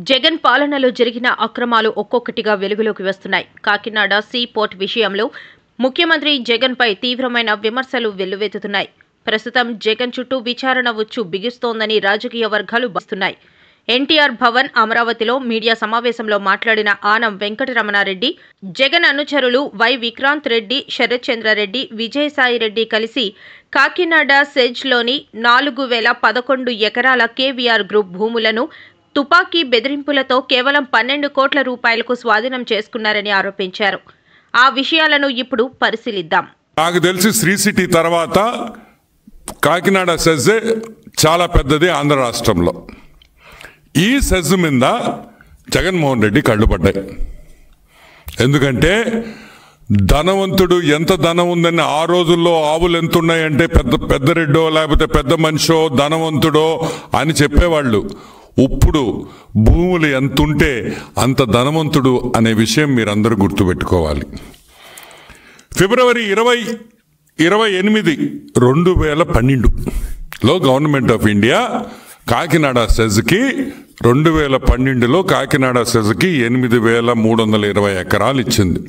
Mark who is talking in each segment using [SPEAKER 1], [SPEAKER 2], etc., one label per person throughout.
[SPEAKER 1] జగన్ పాలనలో జరిగిన అక్రమాలు ఒక్కొక్కటిగా వెలుగులోకి వస్తున్నాయి. కాకినాడ సీ పోర్ట్ విషయంలో ముఖ్యమంత్రి జగన్పై తీవ్రమైన విమర్శలు వెల్లువెత్తుతున్నాయి. ప్రస్తుతం జగన్ చుట్టూ విచారణ ఉచ్చు బిగిస్తోందని రాజకీయ వర్గాలు భావిస్తున్నాయి. ఎన్టీఆర్ భవన్ అమరావతిలో మీడియా సమావేశంలో మాట్లాడిన ఆనం వెంకటరమణారెడ్డి, జగన్ అనుచరులు వై విక్రాంత్ రెడ్డి, శరత్ చంద్రారెడ్డి, విజయసాయి రెడ్డి కలిసి కాకినాడ సెజ్లోని 4011 ఎకరాల కేవీఆర్ గ్రూప్ భూములను తుపాకీ బెదిరింపులతో కేవలం 12 కోట్ల రూపాయలకు స్వాధీనం చేసుకున్నారని ఆరోపించారు. ఆ విషయాలను ఇప్పుడు పరిశీలిద్దాం.
[SPEAKER 2] నాకు తెలిసి శ్రీ సిటీ తర్వాత కాకినాడ సెజ్ చాలా పెద్దది ఆంధ్ర రాష్ట్రంలో. ఈ సెజ్ మీద జగన్మోహన్ రెడ్డి కళ్ళు పడ్డాయి. ఎందుకంటే ధనవంతుడు ఎంత ధనం ఉందని ఆ రోజుల్లో ఆవులు ఎంత ఉన్నాయంటే పెద్ద రెడ్డో లేకపోతే పెద్ద మనిషో ధనవంతుడో అని చెప్పేవాళ్ళు. ఇప్పుడు భూములు ఎంతుంటే అంత ధనవంతుడు అనే విషయం మీరందరూ గుర్తుపెట్టుకోవాలి. ఫిబ్రవరి 28, 2012లో గవర్నమెంట్ ఆఫ్ ఇండియా కాకినాడ సెజ్కి 2012లో కాకినాడ సెజ్కి 8,320 ఎకరాలు ఇచ్చింది.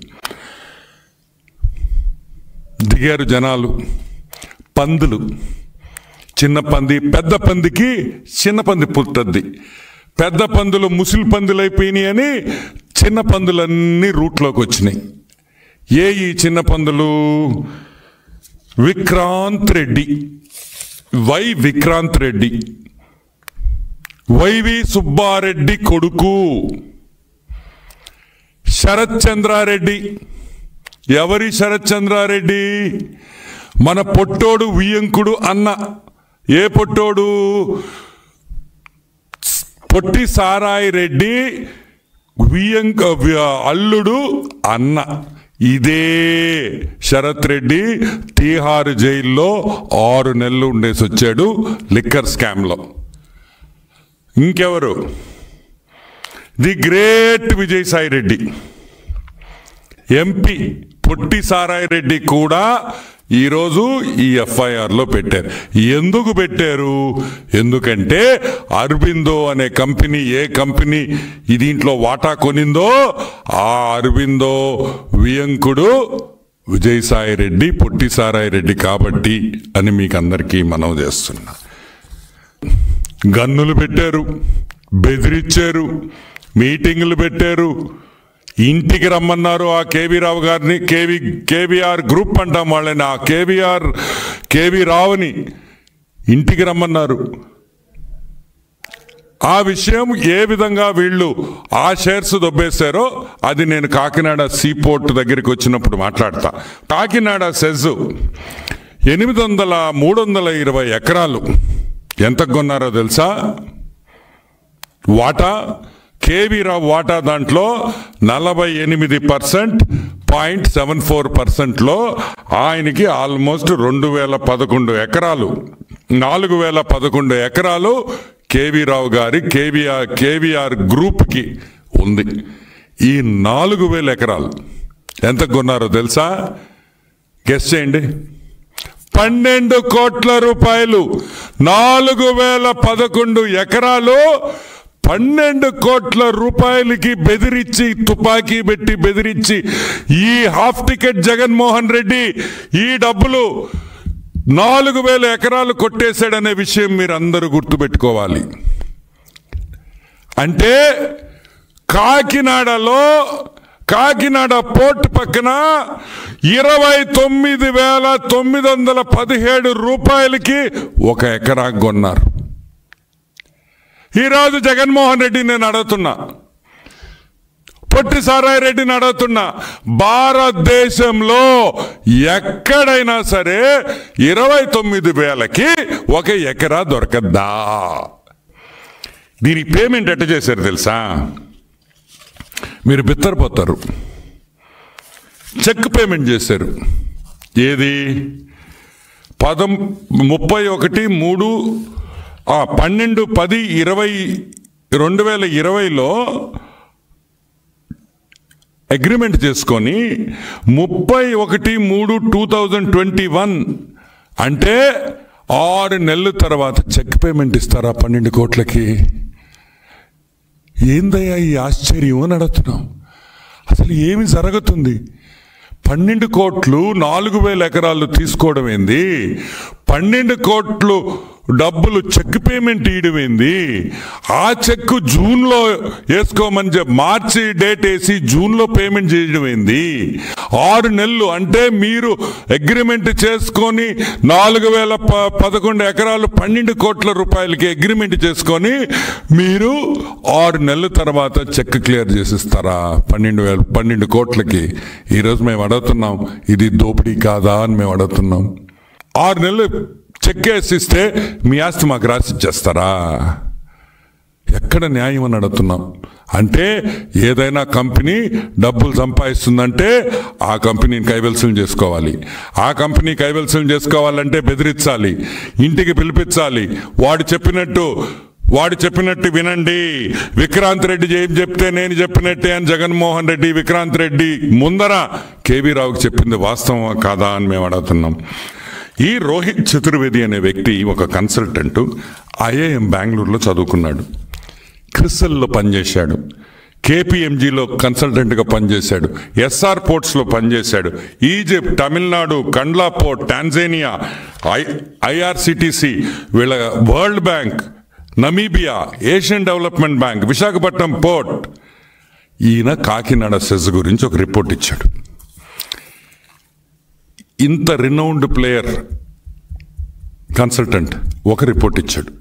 [SPEAKER 2] దిగారు జనాలు, పందులు, చిన్న పంది, పెద్ద పందికి చిన్న పంది పుట్టద్ది. పెద్ద పందులు ముసిలి పందులు అయిపోయినాయి అని చిన్న పందులన్నీ రూట్లోకి వచ్చినాయి. ఈ చిన్న పందులు? విక్రాంత్ రెడ్డి, వై విక్రాంత్ రెడ్డి, వైవి సుబ్బారెడ్డి కొడుకు శరత్ చంద్రారెడ్డి. ఎవరి శరత్ చంద్రారెడ్డి? మన పొట్టోడు వియంకుడు అన్న. ఏ పొట్టోడు? పొట్టి సారాయి రెడ్డి అల్లుడు అన్న. ఇదే శరత్ రెడ్డి తీహార్ జైల్లో 6 నెలలు ఉండేసి వచ్చాడు లిక్కర్ స్కామ్లో. ఇంకెవరు? The great Vijayasai Reddy, MP. పొట్టి సారాయి రెడ్డి కూడా ఈరోజు ఈ ఎఫ్ఐఆర్లో పెట్టారు. ఎందుకు పెట్టారు? ఎందుకంటే అరబిందో అనే కంపెనీ, ఏ కంపెనీ దీంట్లో వాటా కొనిందో ఆ అరబిందో వియంకుడు విజయసాయి రెడ్డి, పొట్టి సారాయి రెడ్డి కాబట్టి అని మీకు అందరికీ మనవి చేస్తున్నా. గన్నులు పెట్టారు, బెదిరించారు, మీటింగులు పెట్టారు, ఇంటికి రమ్మన్నారు. ఆ కేవీ రావు గారిని, కేవీఆర్ గ్రూప్ అంటాం వాళ్ళని, ఆ కేవీ రావుని ఇంటికి రమ్మన్నారు. ఆ విషయం ఏ విధంగా వీళ్ళు ఆ షేర్స్ దొబ్బేశారో అది నేను కాకినాడ సీపోర్ట్ దగ్గరికి వచ్చినప్పుడు మాట్లాడతా. కాకినాడ సెజ్ 320 ఎకరాలు ఎంతకు కొన్నారో తెలుసా? వాటా కేవీ రావు వాటా దాంట్లో 48.74%లో ఆయనకి ఆల్మోస్ట్ 2011 ఎకరాలు, 4011 ఎకరాలు కేవీ రావు గారి కేవీఆర్ గ్రూప్కి ఉంది. ఈ 4000 ఎకరాలు ఎంత కొన్నారో తెలుసా? గెస్ చేయండి. 12 కోట్ల రూపాయలు. 4011 ఎకరాలు 12 కోట్ల రూపాయలకి బెదిరించి, తుపాకీ పెట్టి బెదిరించి ఈ హాఫ్ టికెట్ జగన్మోహన్ రెడ్డి ఈ డబ్బులు 4000 ఎకరాలు కొట్టేశాడనే విషయం మీరు అందరూ గుర్తుపెట్టుకోవాలి. అంటే కాకినాడ పోర్ట్ పక్కన 29,917 రూపాయలకి 1 ఎకరా కొన్నారు. ఈరోజు జగన్మోహన్ రెడ్డి నేను అడుగుతున్నా, పొట్టి సారాయి రెడ్డిని అడుగుతున్నా, భారతదేశంలో ఎక్కడైనా సరే 29,000కి 1 ఎకరా దొరకద్దా? దీనికి పేమెంట్ ఎట్ట చేశారు తెలుసా? మీరు బిత్తరపోతారు. చెక్ పేమెంట్ చేశారు. ఏది? 2020లో అగ్రిమెంట్ చేసుకొని 31/3/2021 అంటే 6 నెలల తర్వాత చెక్ పేమెంట్ ఇస్తారా 12 కోట్లకి? ఏందయ్యా ఈ ఆశ్చర్యం అని అడుగుతున్నాం. అసలు ఏమి జరుగుతుంది? 12 కోట్లు 4,000 ఎకరాలు తీసుకోవడం ఏంది? 12 కోట్లు డబ్బులు చెక్ పేమెంట్ ఇవ్వడం ఏంది? ఆ చెక్ జూన్లో వేసుకోమని మార్చి డేట్ వేసి జూన్లో పేమెంట్ చేయడం ఏంది? 6 నెలలు అంటే మీరు అగ్రిమెంట్ చేసుకొని 4,011 ఎకరాలు 12 కోట్ల రూపాయలకి అగ్రిమెంట్ చేసుకొని మీరు 6 నెలల తర్వాత చెక్ క్లియర్ చేసిస్తారా 12 కోట్లకి? ఈరోజు మేము అడుగుతున్నాం, ఇది దోపిడీ కాదా అని మేము అడుగుతున్నాం. 6 నెలలు చెక్ వేసిస్తే మీ ఆస్తి మాకు రాసిచ్చేస్తారా? ఎక్కడ న్యాయం అని అడుగుతున్నాం. అంటే ఏదైనా కంపెనీ డబ్బులు సంపాదిస్తుందంటే ఆ కంపెనీని కైవల్సం చేసుకోవాలి. ఆ కంపెనీ కైవల్సం చేసుకోవాలంటే బెదిరించాలి, ఇంటికి పిలిపించాలి. వాడు చెప్పినట్టు వినండి. విక్రాంత్ రెడ్డి ఏం చెప్తే నేను చెప్పినట్టే అని జగన్మోహన్ రెడ్డి విక్రాంత్ రెడ్డి ముందర కేవీ రావుకి చెప్పింది వాస్తవం కాదా అని మేము అడుగుతున్నాం. ఈ రోహిత్ చతుర్వేది అనే వ్యక్తి ఒక కన్సల్టెంట్, ఐఐఎం బెంగళూరులో చదువుకున్నాడు, క్రిస్టల్లో పనిచేశాడు, కేపీఎంజీలో కన్సల్టెంట్గా పనిచేశాడు, ఎస్ఆర్ పోర్ట్స్లో పనిచేశాడు, Egypt, Tamil Nadu, Kandla port, Tanzania, IRCTC, వీళ్ళ World Bank, Namibia, Asian Development Bank, Visakhapatnam port. ఈయన కాకినాడ సెజ్ గురించి ఒక రిపోర్ట్ ఇచ్చాడు. ఇంత రినౌండ్ ప్లేయర్ కన్సల్టెంట్ ఒక రిపోర్ట్ ఇచ్చాడు.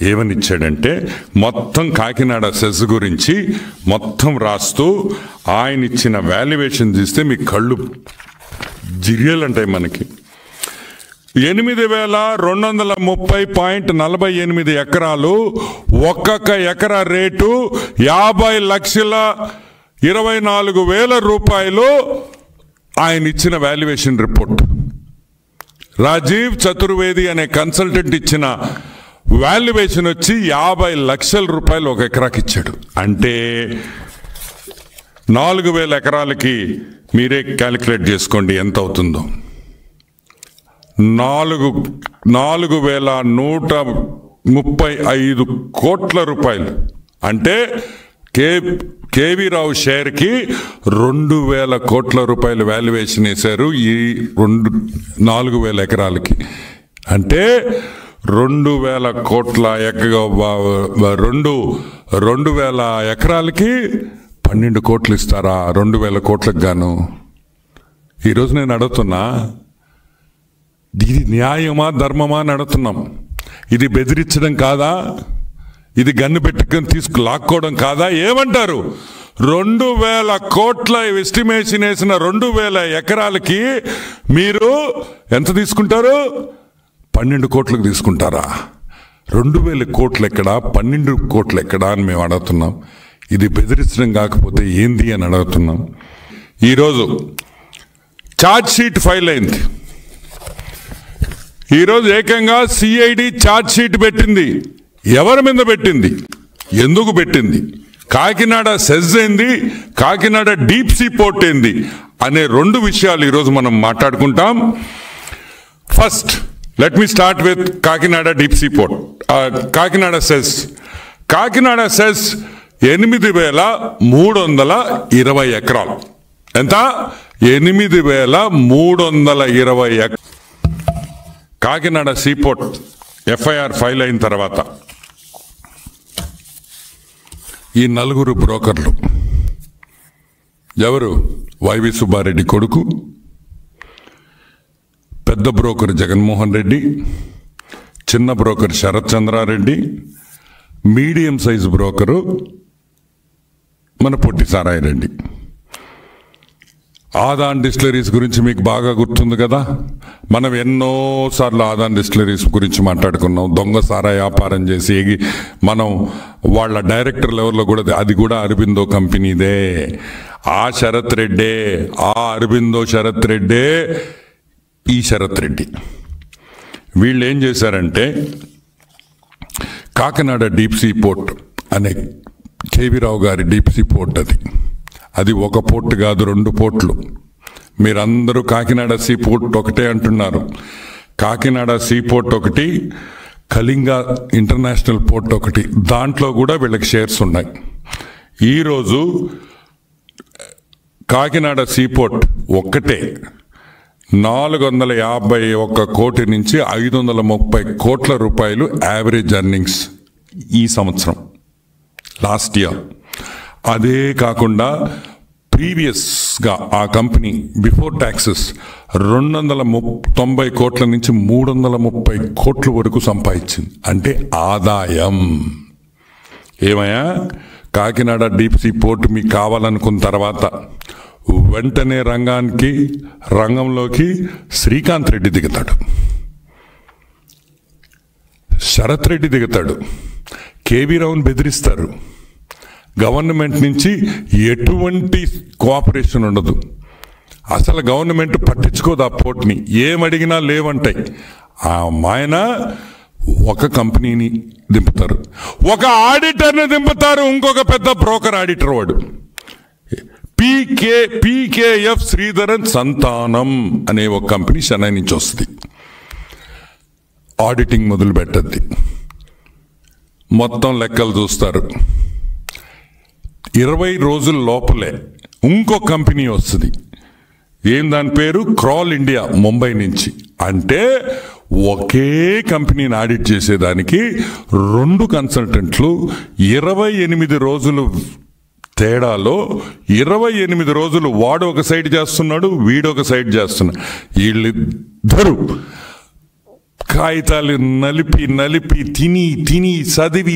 [SPEAKER 2] ఏమనిచ్చాడంటే మొత్తం కాకినాడ సెజ్ గురించి మొత్తం రాస్తూ ఆయన ఇచ్చిన వాల్యుయేషన్ తీస్తే మీ కళ్ళు జిర్యలంటాయి. మనకి 8,230.48 ఎకరాలు, ఒక్కొక్క ఎకరా రేటు 50,24,000 రూపాయలు. ఆయన ఇచ్చిన వాల్యుయేషన్ రిపోర్ట్ రాజీవ్ చతుర్వేది అనే కన్సల్టెంట్ ఇచ్చిన వాల్యుయేషన్ వచ్చి 50 లక్షల రూపాయలు ఒక ఎకరాకి ఇచ్చాడు. అంటే 4,000 ఎకరాలకి మీరే క్యాలిక్యులేట్ చేసుకోండి ఎంత అవుతుందో. 4,135 కోట్ల రూపాయలు. అంటే కేవీ రావు షేర్కి 2,000 కోట్ల రూపాయలు వాల్యుయేషన్ వేశారు ఈ 4,000 ఎకరాలకి. అంటే 2,000 కోట్ల 2,000 ఎకరాలకి 12 కోట్లు ఇస్తారా 2,000 కోట్లకు గాను? ఈరోజు నేను అడుగుతున్నా, ఇది న్యాయమా ధర్మమా అని అడుగుతున్నాం. ఇది బెదిరించడం కాదా? ఇది గన్ను పెట్టుకొని లాక్కోవడం కాదా? ఏమంటారు? 2,000 కోట్ల ఎస్టిమేషన్ వేసిన 2,000 ఎకరాలకి మీరు ఎంత తీసుకుంటారు? 12 కోట్లకు తీసుకుంటారా? 2,000 కోట్లు ఎక్కడా, 12 కోట్లు ఎక్కడా అని మేము అడుగుతున్నాం. ఇది బెదిరించడం కాకపోతే ఏంది అని అడుగుతున్నాం. ఈరోజు ఛార్జ్ షీట్ ఫైల్ అయింది. ఈరోజు ఏకంగా సిఐడి ఛార్జ్ షీట్ పెట్టింది. ఎవరి మీద పెట్టింది? ఎందుకు పెట్టింది? కాకినాడ సెజ్ ఏంది, కాకినాడ డీప్ సీ పోర్ట్ ఏంది అనే 2 విషయాలు ఈరోజు మనం మాట్లాడుకుంటాం. First let me start with Kakinada deep sea port. Kakinada SEZ 8,320 ఎకరాలు. ఎంత? 8,320 ఎకరాలు. కాకినాడ సీపోర్ట్ ఎఫ్ఐఆర్ ఫైల్ అయిన తర్వాత ఈ 4 బ్రోకర్లు ఎవరు? వైవి సుబ్బారెడ్డి కొడుకు, పెద్ద బ్రోకర్ జగన్మోహన్ రెడ్డి, చిన్న broker Sarath Chandra Reddy, medium size broker మన పొట్టి సారాయి రెడ్డి. ఆదాన్ డిస్టిలరీస్ గురించి మీకు బాగా గుర్తుంది కదా. మనం ఎన్నోసార్లు ఆదాన్ డిస్టిలరీస్ గురించి మాట్లాడుకున్నాం. దొంగ సారా వ్యాపారం చేసి మనం వాళ్ళ డైరెక్టర్ లెవెల్లో కూడా, అది కూడా అరబిందో కంపెనీదే. ఆ శరత్ రెడ్డే, ఆ అరబిందో శరత్ రెడ్డే ఈ శరత్ రెడ్డి. వీళ్ళు ఏం చేశారంటే కాకినాడ డీప్ సీ పోర్ట్ అనే కేవీ రావు గారి డీప్ సీ పోర్ట్ అది ఒక పోర్ట్ కాదు, 2 పోర్ట్లు. మీరందరూ కాకినాడ సీ పోర్ట్ ఒకటే అంటున్నారు. కాకినాడ సీ పోర్ట్ ఒకటి, కళింగ ఇంటర్నేషనల్ పోర్ట్ ఒకటి, దాంట్లో కూడా వీళ్ళకి షేర్స్ ఉన్నాయి. ఈరోజు కాకినాడ సీపోర్ట్ ఒక్కటే 451 కోటి నుంచి 530 కోట్ల రూపాయలు యావరేజ్ ఎర్నింగ్స్ ఈ సంవత్సరం, లాస్ట్ ఇయర్. అదే కాకుండా ప్రీవియస్గా ఆ కంపెనీ బిఫోర్ ట్యాక్సెస్ 290 కోట్ల నుంచి 330 కోట్ల వరకు సంపాదించింది. అంటే ఆదాయం. ఏమయ్యా, కాకినాడ డీప్ సీ పోర్ట్ మీకు కావాలనుకున్న తర్వాత వెంటనే రంగంలోకి శ్రీకాంత్ రెడ్డి దిగుతాడు, శరత్ రెడ్డి దిగుతాడు, కేవీ రావుని బెదిరిస్తారు. గవర్నమెంట్ నుంచి ఎటువంటి కోఆపరేషన్ ఉండదు. అసలు గవర్నమెంట్ పట్టించుకోదు ఆ పోర్ట్ని, ఏమడిగినా లేవంటాయి. ఆ మాయన ఒక కంపెనీని దింపుతారు, ఒక ఆడిటర్ని దింపుతారు, ఇంకొక పెద్ద బ్రోకర్ ఆడిటర్ వాడు. పీకేఎఫ్ శ్రీధరన్ సంతానం అనే ఒక కంపెనీ చెన్నై నుంచి వస్తుంది. ఆడిటింగ్ మొదలు పెట్టద్ది, మొత్తం లెక్కలు చూస్తారు. 20 రోజుల లోపలే ఇంకో కంపెనీ వస్తుంది. ఏం దాని పేరు? క్రాల్ ఇండియా, ముంబై నుంచి. అంటే ఒకే కంపెనీని ఆడిట్ చేసేదానికి 2 కన్సల్టెంట్లు 28 రోజులు తేడాలో 28 రోజులు వాడు ఒక సైడ్ చేస్తున్నాడు, వీడు ఒక సైడ్ చేస్తున్నాడు. వీళ్ళిద్దరూ కాగితాలు నలిపి తిని చదివి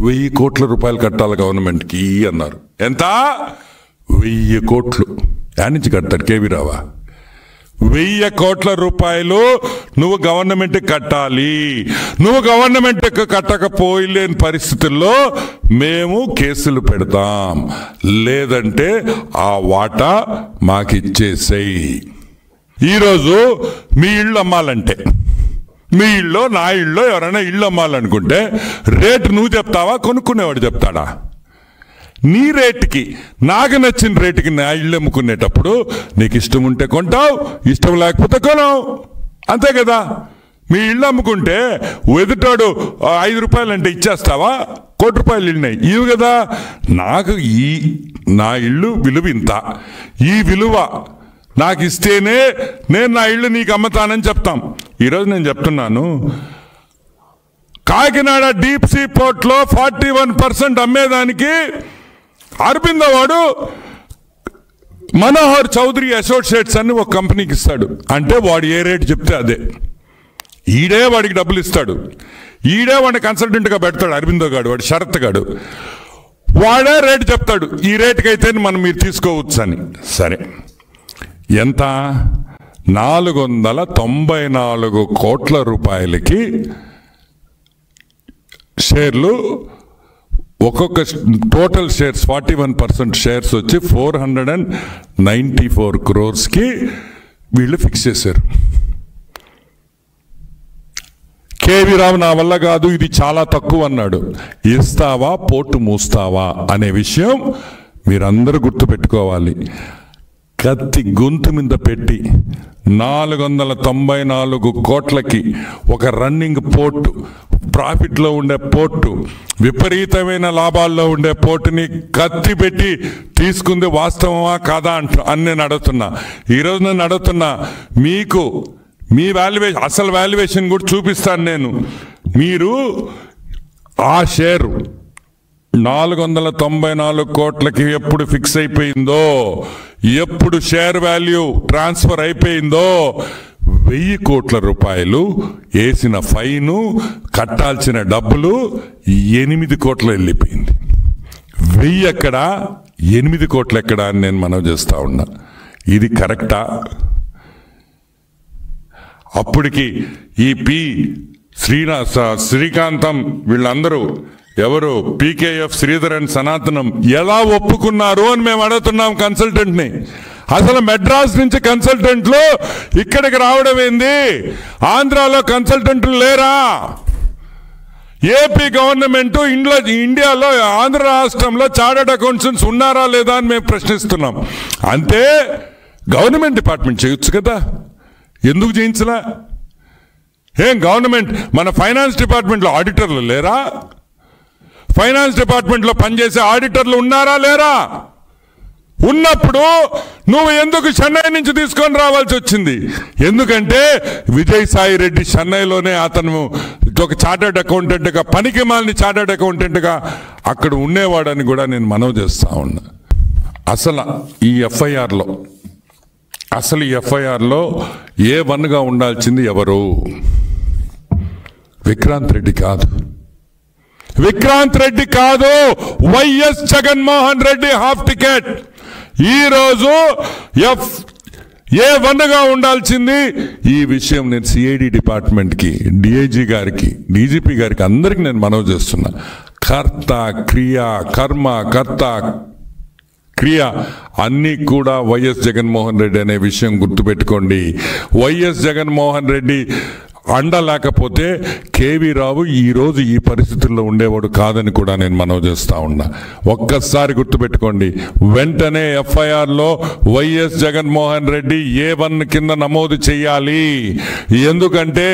[SPEAKER 2] 1000 కోట్ల రూపాయలు కట్టాలి గవర్నమెంట్కి అన్నారు. ఎంత? 1000 కోట్లు. యాడ్ నుంచి కడతాడు కేవీ రావా? 1000 కోట్ల రూపాయలు నువ్వు గవర్నమెంట్ కట్టాలి. నువ్వు గవర్నమెంట్ కట్టకపోలేని పరిస్థితుల్లో మేము కేసులు పెడతాం, లేదంటే ఆ వాటా మాకిచ్చేసేయి. ఈరోజు మీ ఇళ్ళు అమ్మాలంటే, మీ ఇళ్ళో నా ఇళ్ళో ఎవరైనా ఇళ్ళు అమ్మాలనుకుంటే రేటు నువ్వు చెప్తావా, కొనుక్కునేవాడు చెప్తాడా? నీ రేటుకి, నాకు నచ్చిన రేటుకి నా ఇళ్ళు అమ్ముకునేటప్పుడు నీకు ఇష్టం ఉంటే కొంటావు, ఇష్టం లేకపోతే కొనవు, అంతే కదా. మీ ఇళ్ళు అమ్ముకుంటే ఎదుటాడు 5 రూపాయలు అంటే ఇచ్చేస్తావా? 1 కోటి రూపాయలు ఇళ్ళినాయి ఇవి కదా. నాకు నా ఇల్లు విలువ ఇంత, ఈ విలువ నాకు ఇస్తేనే నేను నా ఇల్లు నీకు అమ్ముతానని చెప్తాం. ఈరోజు నేను చెప్తున్నాను, కాకినాడ డీప్ సీ పోర్ట్లో 41% అమ్మేదానికి అరబిందో వాడు మనోహర్ చౌదరి అసోసియేట్స్ అని ఒక కంపెనీకి ఇస్తాడు. అంటే వాడు ఏ రేటు చెప్తే అదే, ఈడే వాడికి డబ్బులు ఇస్తాడు, ఈడే వాడిని కన్సల్టెంట్గా పెడతాడు. అరబిందో గాడు, వాడు శరత్ గాడు, వాడే రేటు చెప్తాడు, ఈ రేటుకి అయితే మనం మీరు తీసుకోవచ్చు అని. సరే, ఎంత? 494 కోట్ల రూపాయలకి షేర్లు. ఒక్కొక్క టోటల్ షేర్స్ 41% షేర్స్ వచ్చి 494 crores వీళ్ళు ఫిక్స్ చేశారు. కేవీ రావు నా వల్ల కాదు, ఇది చాలా తక్కువ అన్నాడు. ఇస్తావా పోర్టు మూస్తావా అనే విషయం మీరందరూ గుర్తుపెట్టుకోవాలి. కత్తి గొంతు మీద పెట్టి 494 కోట్లకి ఒక రన్నింగ్ పోర్టు, ప్రాఫిట్లో ఉండే పోర్టు, విపరీతమైన లాభాల్లో ఉండే పోర్టుని కత్తి పెట్టి తీసుకుంది వాస్తవమా కాదా అని నేను అడుగుతున్నా. ఈరోజు నేను అడుగుతున్నా, మీకు మీ వాల్యుయేషన్, అసలు వాల్యుయేషన్ కూడా చూపిస్తాను నేను. మీరు ఆ షేరు 494 కోట్లకి ఎప్పుడు ఫిక్స్ అయిపోయిందో, ఎప్పుడు షేర్ వాల్యూ ట్రాన్స్ఫర్ అయిపోయిందో, 1000 కోట్ల రూపాయలు వేసిన ఫైను, కట్టాల్సిన డబ్బులు 8 కోట్లు వెళ్ళిపోయింది. 1000 ఎక్కడా, 8 కోట్లు ఎక్కడా అని నేను మనవి చేస్తా ఉన్నా. ఇది కరెక్టా? అప్పటికి ఈ శ్రీకాంతం వీళ్ళందరూ ఎవరు, పీకేఎఫ్ శ్రీధరన్ సనాతనం ఎలా ఒప్పుకున్నారు అని మేము అడుగుతున్నాం కన్సల్టెంట్ని. అసలు మెడ్రాస్ నుంచి కన్సల్టెంట్లు ఇక్కడికి రావడం ఏంది? ఆంధ్రాలో కన్సల్టెంట్లు లేరా? ఏపీ గవర్నమెంట్ ఇండియాలో ఆంధ్ర రాష్ట్రంలో చార్టర్డ్ అకౌంటెంట్స్ ఉన్నారా లేదా అని మేము ప్రశ్నిస్తున్నాం. అంతే, గవర్నమెంట్ డిపార్ట్మెంట్ చేయొచ్చు కదా, ఎందుకు చేయించలా? ఏం గవర్నమెంట్ మన ఫైనాన్స్ డిపార్ట్మెంట్లో ఆడిటర్లు లేరా? ఫైనాన్స్ డిపార్ట్మెంట్లో పనిచేసే ఆడిటర్లు ఉన్నారా లేరా? ఉన్నప్పుడు నువ్వు ఎందుకు చెన్నై నుంచి తీసుకొని రావాల్సి వచ్చింది? ఎందుకంటే విజయసాయి రెడ్డి చెన్నైలోనే అతను ఒక చార్టర్డ్ అకౌంటెంట్గా, పనికి మాలిన చార్టర్డ్ అకౌంటెంట్గా అక్కడ ఉండేవాడని కూడా నేను మనవి చేస్తా ఉన్నా. అసలు ఈ ఎఫ్ఐఆర్లో A1గా ఉండాల్సింది ఎవరు? విక్రాంత్ రెడ్డి కాదు, YS Jaganmohan Reddy half ticket. ఈరోజు A1గా ఉండాల్సింది. ఈ విషయం నేను సిఐడి డిపార్ట్మెంట్కి, డిఐజీ గారికి, డీజీపీ గారికి అందరికి నేను మనవి చేస్తున్నా. క్రియ అన్నీ కూడా వైఎస్ జగన్మోహన్ రెడ్డి అనే విషయం గుర్తుపెట్టుకోండి. వైఎస్ జగన్మోహన్ రెడ్డి అండ లేకపోతే కేవీ రావు ఈరోజు ఈ పరిస్థితుల్లో ఉండేవాడు కాదని కూడా నేను మనవి చేస్తా ఉన్నా. ఒక్కసారి గుర్తుపెట్టుకోండి. వెంటనే ఎఫ్ఐఆర్లో వైఎస్ జగన్మోహన్ రెడ్డి A1 కింద నమోదు చేయాలి. ఎందుకంటే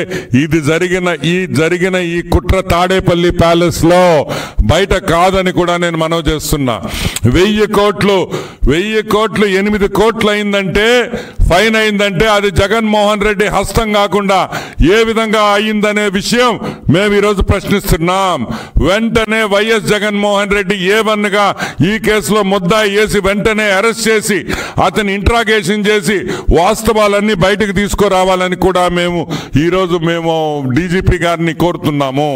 [SPEAKER 2] జరిగిన ఈ కుట్ర తాడేపల్లి ప్యాలెస్లో బయట కాదని కూడా నేను మనవి చేస్తున్నా. 1000 కోట్లు 8 కోట్లు అయిందంటే, ఫైన్ అయిందంటే అది జగన్మోహన్ రెడ్డి హస్తం కాకుండా ఏ విధంగా అయిందనే విషయం మేము ఈరోజు ప్రశ్నిస్తున్నాం. వెంటనే వైఎస్ జగన్మోహన్ రెడ్డి A1గా ఈ కేసులో ముద్దాయి వేసి వెంటనే అరెస్ట్ చేసి అతని ఇంట్రాగేషన్ చేసి వాస్తవాలన్నీ బయటకు తీసుకురావాలని కూడా మేము ఈరోజు డీజీపీ గారిని కోరుతున్నాము.